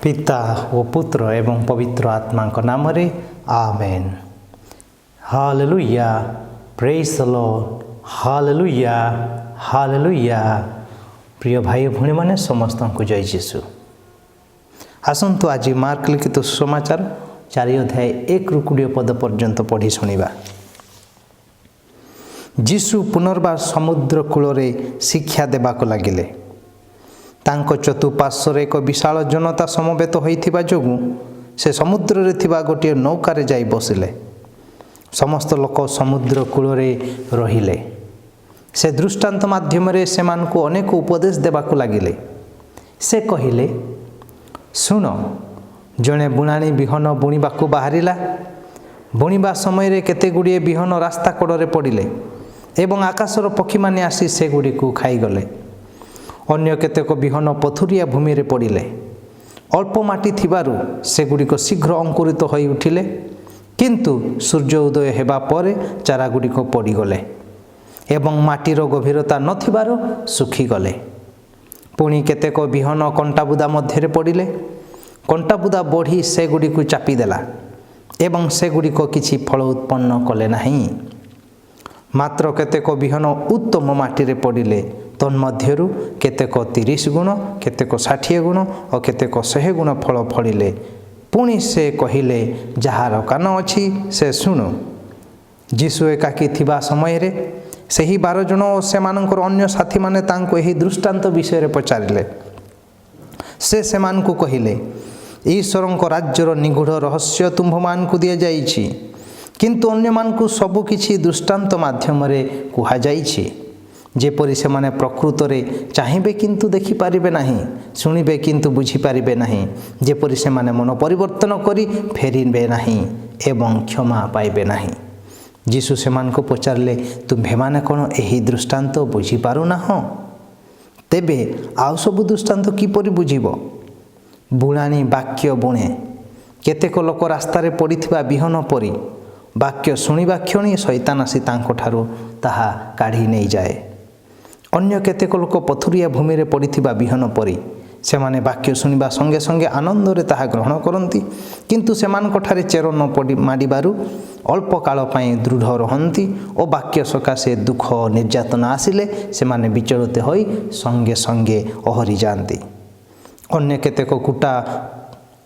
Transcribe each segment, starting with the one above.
पिता ओ पुत्र एवं पवित्र आत्मा नाम amen. Hallelujah, praise the Lord, hallelujah hallelujah. प्रिय भाई भौणी माने समस्त को जय जीशु। आसतु आज मार्क लिखित सुसमाचार 4 अध्याय 1 ରୁ 20 पद पर्यंत पढ़ी शुणा। जीशु पुनर्बार समुद्र कूल शिक्षा देवाक लगिले। तांको चतुर्पार्श्वर एक विशाल जनता समवेत होइथिबा जोगु से समुद्र रे थिबा गोटे नौकार जाई बसिले। समस्त लोक समुद्र कूल रहिले। से दृष्टांत माध्यम रे सेमानकु अनेक उपदेश देवाक लगिले। से कहिले, सुन, जणे बुणाणी बिहन बुणीबाकू बाहरिला। बुणीबा समय रे केते गुड़िए बिहन रास्ता कड़े पड़िले एवं आकाशर पक्षी माने आसी से गुड़ी को खाईगले। अन्य केतेक बिहन पथुरिया भूमि रे पड़िले। अल्प माटी थिबारु से गुड़िक शीघ्र अंकुरित होई उठिले, किंतु सूर्य उदय हेबा परे चारा गुड़िक पड़ीगले एवं माटीर गभीरता नथिबारु सुखीगले। पुणी केतेक बिहन कंटाबुदा मध्य पड़िले। कंटाबुदा बढ़ी से गुड़िक चापिदेला एवं से गुड़िक किछि फल उत्पन्न कले नाही। मात्र केतेक बिहन उत्तम माटी पड़िले। तन्मध्यरु केतेक 30 गुण, केतेक 60 गुण और केतेक 100 गुण फल फलिले। पुणी से कहिले, जहार कान अछि से सुनु। जीशु एकाकी थिबा समय रे सेही 12 जन और सेमानकर अन्य साथी माने तांको एही दृष्टांत विषय रे पचारिले। से सेमानकु कहिले, ईश्वरଙ୍କ राज्यर निगूढ़ रहस्य तुम्भमानकु दिया जाइछि, किंतु अन्य मानकु सबु किछि दृष्टांत माध्यम रे कुहा जाइछि, जेपरि से माने प्रकृत रे चाहिबे किंतु देखि पारिबे नाही, सुनिबे किंतु बुझी पारिबे नाही, जेपरि से माने मन परिवर्तन करी फेरिबे नाही एवं क्षमा पाइबे नाही। जीशु सेमानकु पचारले, तुम्भे माने कोन एही दृष्टांत बुझी पारु नाहो? तेबे आउ सब दृष्टांत किपरि बुझिबो? बुणाणी वाक्य बुणे। केतेक लोक रास्ता रे पड़िथिबा बिहन परी वाक्य शुणिबा क्षणी शैतान आसी तांको ठारू ताहा काढ़ी नहीं जाए। अन्य केतेक लोक पथुरिया भूमि रे पड़िथिबा बिहन परी सेमाने वाक्य शुणिबा संगे संगे आनंद रे ताहा ग्रहण करंती, किंतु सेमानक ठारे चेर न पड़ी माडिबारु अल्प काल पई दृढ़ रहंती और वाक्य सकाशे दुख निर्यातना आसिले सेमाने विचलित होई संगे संगे ओहरी जांती। अन्य केतेक कुटा,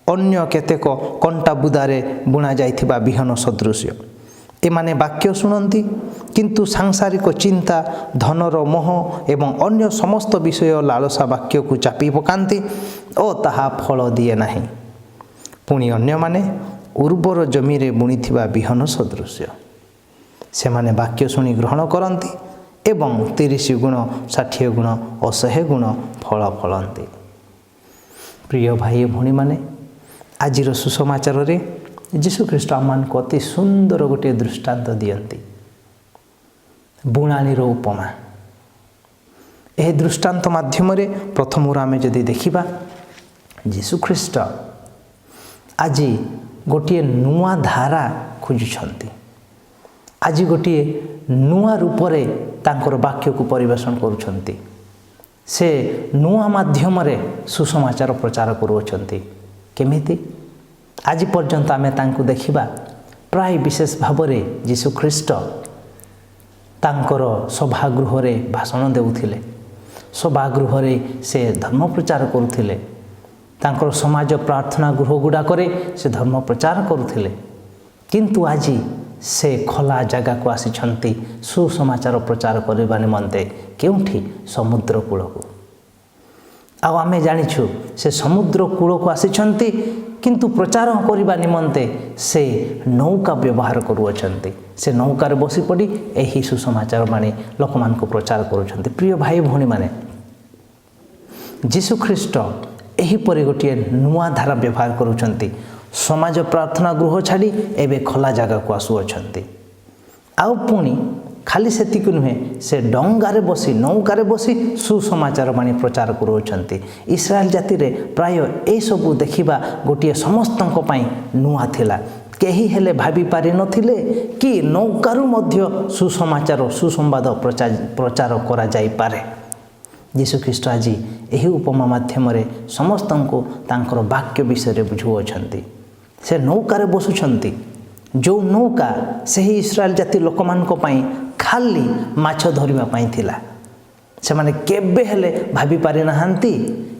अन्य केतेक कंटा बुदारे बुणा जाइथिबा बिहन सदृश्य। एमाने वाक्य शुणती, किंतु सांसारिक चिंता, धनर मोह एवं अन्य समस्त विषय लालसा वाक्य को चापी पकांती और ताहा फल दिए नाही। पुणी अन्य माने उर्वर जमी रे बुणीथिबा बिहन सदृश्य। सेमाने वाक्य शुणी ग्रहण करती एवं 30 गुण, 60 गुण और 100 गुण फल फलंती। प्रिय भाई भौणी माने, आजिर सुसमाचार रे जीशु ख्रीष्ट आमान को अति सुंदर गोटे दृष्टांत दियंती, बुणाणीर उपमा। यह दृष्टांत माध्यम रे प्रथम आमे जदि देखिबा, जीशु ख्रीष्ट आज गोटे नुआ धारा खोजुछंती। आज गोटे नुआ रूप रे तांकर वाक्य को परिवेशन करुछंती। से नुआ माध्यम रे सुसमाचार प्रचार करुछंती। केमिति? आज पर्यंत आमे तांको देखिबा प्राय विशेष भाव रे जीशु ख्रीष्ट तांकर सभागृह रे भाषण देउथिले। सभागृह रे से धर्म प्रचार करुथिले। तांकर समाज प्रार्थना गृह गुडा करे से धर्म प्रचार करुथिले। किंतु आज से खोला जगह को आसिछंती सुसमाचार प्रचार करबा निमंते। केउठी? समुद्र कूल को। आउ आमे जानिछु से समुद्र कूल को आसिछंती, किंतु प्रचार करबा निमंते से नौका व्यवहार करुअछंती। से नौकार बसी पड़ी एही सुसमाचार माने लोक मान को प्रचार करुछंती। प्रिय भाई भौणी माने, जीशु ख्रीष्ट एही परि गोटे नुआ धारा व्यवहार करुछंती। समाज प्रार्थना गृह छाड़ी एबे खोला जगह को आसुअछंती। आउ पुणी खाली सेतिक नुहे, से डंगारे बसी, नौकारे बसी सुसमाचार बाणी प्रचार करुछंती। इस्राएल जाति रे प्राय ए सबु देखिबा गोटे समस्तंक पई नुआ थिला। केही हेले भाबी पारि नथिले कि नौकारु मध्य सुसमाचार सुसंवाद प्रचार करा जाई पारे। ଯୀଶୁଖ୍ରୀଷ୍ଟ ଆଜି ଏହି ଉପମା ମାଧ୍ୟମରେ ସମସ୍ତଙ୍କୁ ତାଙ୍କର ବାକ୍ୟ ବିଷୟରେ ବୁଝାଉଛନ୍ତି। ସେ ନୌକାରେ ବସୁଛନ୍ତି, ଯେଉଁ ନୌକା ସେହି ଇସ୍ରାଏଲ ଜାତି ଲୋକମାନଙ୍କ ପାଇଁ ଖାଲି ମାଛ ଧରିବା ପାଇଁ ଥିଲା। ସେମାନେ କେବେ ହେଲେ ଭାବି ପାରିନାହାନ୍ତି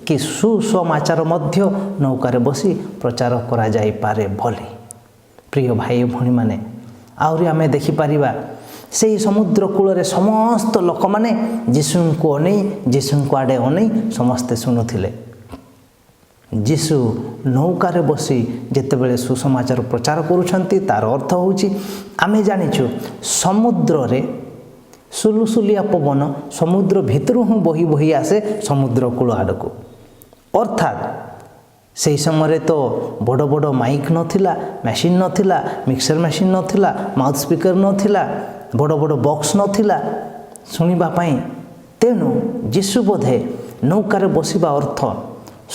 କି ସୁସମାଚାର ମଧ୍ୟ ନୌକାରେ ବସି ପ୍ରଚାର କରାଯାଇପାରେ ବୋଲି। ପ୍ରିୟ ଭାଇ ଭଉଣୀମାନେ, ଆହୁରି ଆମେ ଦେଖିପାରିବା ସେହି ସମୁଦ୍ର କୂଳରେ ସମସ୍ତ ଲୋକମାନେ ଯୀଶୁଙ୍କୁ ଅନେଇ ଯୀଶୁଙ୍କ ଆଡ଼େ ଅନେଇ ସମସ୍ତେ ଶୁଣୁଥିଲେ। ଯୀଶୁ ନୌକାରେ ବସି ଯେତେବେଳେ ସୁସମାଚାର ପ୍ରଚାର କରୁଛନ୍ତି, ତାର ଅର୍ଥ ହେଉଛି ଆମେ ଜାଣିଛୁ ସମୁଦ୍ରରେ ସୁଲୁସୁଲିଆ ପବନ ସମୁଦ୍ର ଭିତରୁ ହିଁ ବହି ବହି ଆସେ ସମୁଦ୍ର କୂଳ ଆଡ଼କୁ। ଅର୍ଥାତ୍ ସେହି ସମୟରେ ତ ବଡ଼ ବଡ଼ ମାଇକ୍ ନଥିଲା, ମେସିନ୍ ନଥିଲା, ମିକ୍ସର ମେସିନ୍ ନଥିଲା, ମାଉଥ୍ ସ୍ପିକର ନଥିଲା, ବଡ଼ ବଡ଼ ବକ୍ସ ନଥିଲା ଶୁଣିବା ପାଇଁ। ତେଣୁ ଯୀଶୁ ବୋଧେ ନୌକାରେ ବସିବା ଅର୍ଥ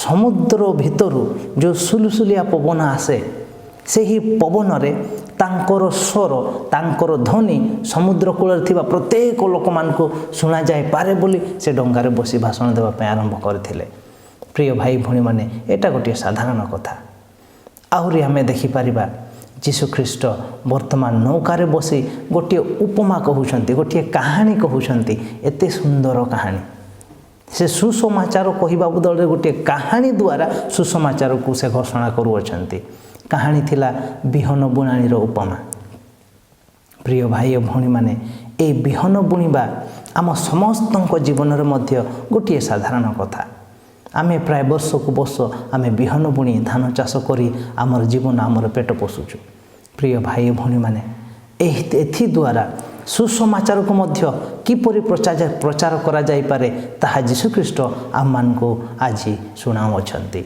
ସମୁଦ୍ର ଭିତରୁ ଯେଉଁ ସୁଲୁସୁଲିଆ ପବନ ଆସେ, ସେହି ପବନରେ ତାଙ୍କର ସ୍ୱର, ତାଙ୍କର ଧ୍ୱନି ସମୁଦ୍ର କୂଳରେ ଥିବା ପ୍ରତ୍ୟେକ ଲୋକମାନଙ୍କୁ ଶୁଣାଯାଇପାରେ ବୋଲି ସେ ଡଙ୍ଗାରେ ବସି ଭାଷଣ ଦେବା ପାଇଁ ଆରମ୍ଭ କରିଥିଲେ। ପ୍ରିୟ ଭାଇ ଭଉଣୀମାନେ, ଏଇଟା ଗୋଟିଏ ସାଧାରଣ କଥା। ଆହୁରି ଆମେ ଦେଖିପାରିବା ଯୀଶୁଖ୍ରୀଷ୍ଟ ବର୍ତ୍ତମାନ ନୌକାରେ ବସି ଗୋଟିଏ ଉପମା କହୁଛନ୍ତି, ଗୋଟିଏ କାହାଣୀ କହୁଛନ୍ତି। ଏତେ ସୁନ୍ଦର କାହାଣୀ। ସେ ସୁସମାଚାର କହିବା ବଦଳରେ ଗୋଟିଏ କାହାଣୀ ଦ୍ୱାରା ସୁସମାଚାରକୁ ସେ ଘୋଷଣା କରୁଅଛନ୍ତି। କାହାଣୀ ଥିଲା ବିହନ ବୁଣାଣିର ଉପମା। ପ୍ରିୟ ଭାଇ ଓ ଭଉଣୀମାନେ, ଏହି ବିହନ ବୁଣିବା ଆମ ସମସ୍ତଙ୍କ ଜୀବନରେ ମଧ୍ୟ ଗୋଟିଏ ସାଧାରଣ କଥା। ଆମେ ପ୍ରାୟ ବର୍ଷକୁ ବର୍ଷ ଆମେ ବିହନ ବୁଣି ଧାନ ଚାଷ କରି ଆମର ଜୀବନ, ଆମର ପେଟ ପୋଷୁଛୁ। ପ୍ରିୟ ଭାଇ ଓ ଭଉଣୀମାନେ, ଏଥିଦ୍ୱାରା ସୁସମାଚାରକୁ ମଧ୍ୟ କିପରି ପ୍ରଚାର କରାଯାଇପାରେ ତାହା ଯୀଶୁଖ୍ରୀଷ୍ଟ ଆମମାନଙ୍କୁ ଆଜି ଶୁଣାଉଅଛନ୍ତି।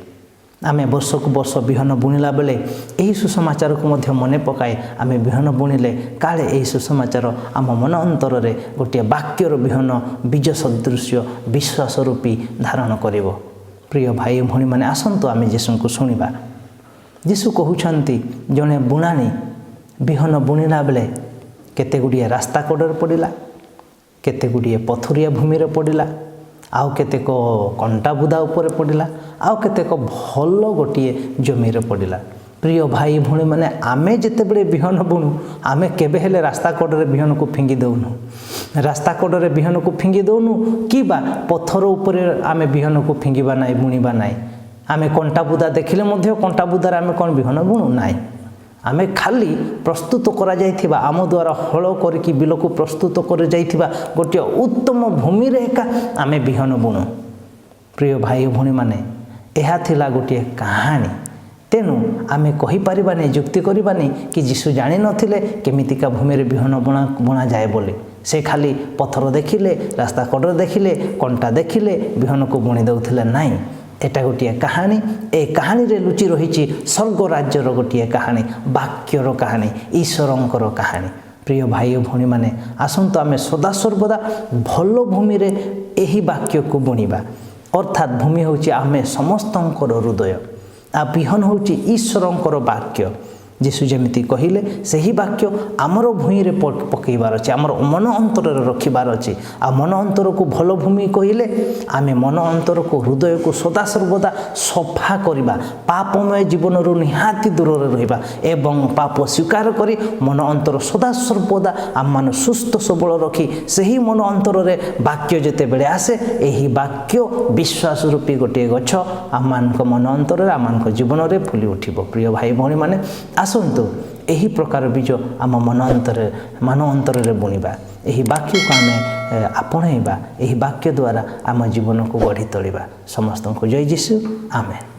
ଆମେ ବର୍ଷକୁ ବର୍ଷ ବିହନ ବୁଣିଲା ବେଳେ ଏହି ସୁସମାଚାରକୁ ମଧ୍ୟ ମନେ ପକାଇ ଆମେ ବିହନ ବୁଣିଲେ କାଳେ ଏହି ସୁସମାଚାର ଆମ ମନ ଅନ୍ତରରେ ଗୋଟିଏ ବାକ୍ୟର ବିହନ ବୀଜ ସଦୃଶ୍ୟ ବିଶ୍ୱାସ ରୂପୀ ଧାରଣ କରିବ। ପ୍ରିୟ ଭାଇ ଭଉଣୀମାନେ, ଆସନ୍ତୁ ଆମେ ଯୀଶୁଙ୍କୁ ଶୁଣିବା। ଯୀଶୁ କହୁଛନ୍ତି, ଜଣେ ବୁଣାଣି ବିହନ ବୁଣିଲା ବେଳେ କେତେ ଗୁଡ଼ିଏ ରାସ୍ତା କଡ଼ରେ ପଡ଼ିଲା, କେତେ ଗୁଡ଼ିଏ ପଥୁରିଆ ଭୂମିରେ ପଡ଼ିଲା, ଆଉ କେତେକ କଣ୍ଟା ବୁଦା ଉପରେ ପଡ଼ିଲା, ଆଉ କେତେକ ଭଲ ଗୋଟିଏ ଜମିରେ ପଡ଼ିଲା। ପ୍ରିୟ ଭାଇ ଭଉଣୀମାନେ, ଆମେ ଯେତେବେଳେ ବିହନ ବୁଣୁ ଆମେ କେବେ ହେଲେ ରାସ୍ତା କଡ଼ରେ ବିହନକୁ ଫିଙ୍ଗି ଦେଉନୁ। ରାସ୍ତା କଡ଼ରେ ବିହନକୁ ଫିଙ୍ଗି ଦେଉନୁ କିମ୍ବା ପଥର ଉପରେ ଆମେ ବିହନକୁ ଫିଙ୍ଗିବା ନାହିଁ, ବୁଣିବା ନାହିଁ। ଆମେ କଣ୍ଟା ବୁଦା ଦେଖିଲେ ମଧ୍ୟ କଣ୍ଟା ବୁଦାରେ ଆମେ କ'ଣ ବିହନ ବୁଣୁ ନାହିଁ। ଆମେ ଖାଲି ପ୍ରସ୍ତୁତ କରାଯାଇଥିବା, ଆମ ଦ୍ୱାରା ହଳ କରିକି ବିଲକୁ ପ୍ରସ୍ତୁତ କରାଯାଇଥିବା ଗୋଟିଏ ଉତ୍ତମ ଭୂମିରେ ଏକା ଆମେ ବିହନ ବୁଣୁ। ପ୍ରିୟ ଭାଇ ଭଉଣୀମାନେ, ଏହା ଥିଲା ଗୋଟିଏ କାହାଣୀ। ତେଣୁ ଆମେ କହିପାରିବାନି, ଯୁକ୍ତି କରିବାନି କି ଯୀଶୁ ଜାଣିନଥିଲେ କେମିତିକା ଭୂମିରେ ବିହନ ବୁଣାଯାଏ ବୋଲି। ସେ ଖାଲି ପଥର ଦେଖିଲେ, ରାସ୍ତା କଡ଼ରେ ଦେଖିଲେ, କଣ୍ଟା ଦେଖିଲେ ବିହନକୁ ବୁଣି ଦେଉଥିଲେ ନାହିଁ। ଏଟା ଗୋଟିଏ କାହାଣୀ। ଏ କାହାଣୀରେ ଲୁଚି ରହିଛି ସ୍ୱର୍ଗ ରାଜ୍ୟର ଗୋଟିଏ କାହାଣୀ, ବାକ୍ୟର କାହାଣୀ, ଈଶ୍ୱରଙ୍କର କାହାଣୀ। ପ୍ରିୟ ଭାଇ ଓ ଭଉଣୀମାନେ, ଆସନ୍ତୁ ଆମେ ସଦାସର୍ବଦା ଭଲ ଭୂମିରେ ଏହି ବାକ୍ୟକୁ ବୁଣିବା। ଅର୍ଥାତ୍ ଭୂମି ହେଉଛି ଆମେ ସମସ୍ତଙ୍କର ହୃଦୟ, ଆଉ ବିହନ ହେଉଛି ଈଶ୍ୱରଙ୍କର ବାକ୍ୟ। ଯୀଶୁ ଯେମିତି କହିଲେ ସେହି ବାକ୍ୟ ଆମର ଭୂଇଁରେ ପକାଇବାର ଅଛି, ଆମର ମନ ଅନ୍ତରରେ ରଖିବାର ଅଛି। ଆଉ ମନ ଅନ୍ତରକୁ ଭଲ ଭୂମି କହିଲେ ଆମେ ମନ ଅନ୍ତରକୁ, ହୃଦୟକୁ ସଦାସର୍ବଦା ସଫା କରିବା, ପାପମୟ ଜୀବନରୁ ନିହାତି ଦୂରରେ ରହିବା ଏବଂ ପାପ ସ୍ୱୀକାର କରି ମନ ଅନ୍ତର ସଦାସର୍ବଦା ଆମମାନେ ସୁସ୍ଥ ସବଳ ରଖି ସେହି ମନ ଅନ୍ତରରେ ବାକ୍ୟ ଯେତେବେଳେ ଆସେ, ଏହି ବାକ୍ୟ ବିଶ୍ୱାସ ରୂପୀ ଗୋଟିଏ ଗଛ ଆମମାନଙ୍କ ମନ ଅନ୍ତରରେ, ଆମମାନଙ୍କ ଜୀବନରେ ଫୁଲି ଉଠିବ। ପ୍ରିୟ ଭାଇ ଭଉଣୀମାନେ, ଆସନ୍ତୁ ଏହି ପ୍ରକାର ବୀଜ ଆମ ମନ ଅନ୍ତରରେ ବୁଣିବା। ଏହି ବାକ୍ୟକୁ ଆମେ ଆପଣେଇବା, ଏହି ବାକ୍ୟ ଦ୍ୱାରା ଆମ ଜୀବନକୁ ଗଢ଼ି ତୋଳିବା। ସମସ୍ତଙ୍କୁ ଜୟ ଯୀଶୁ, ଆମେନ୍।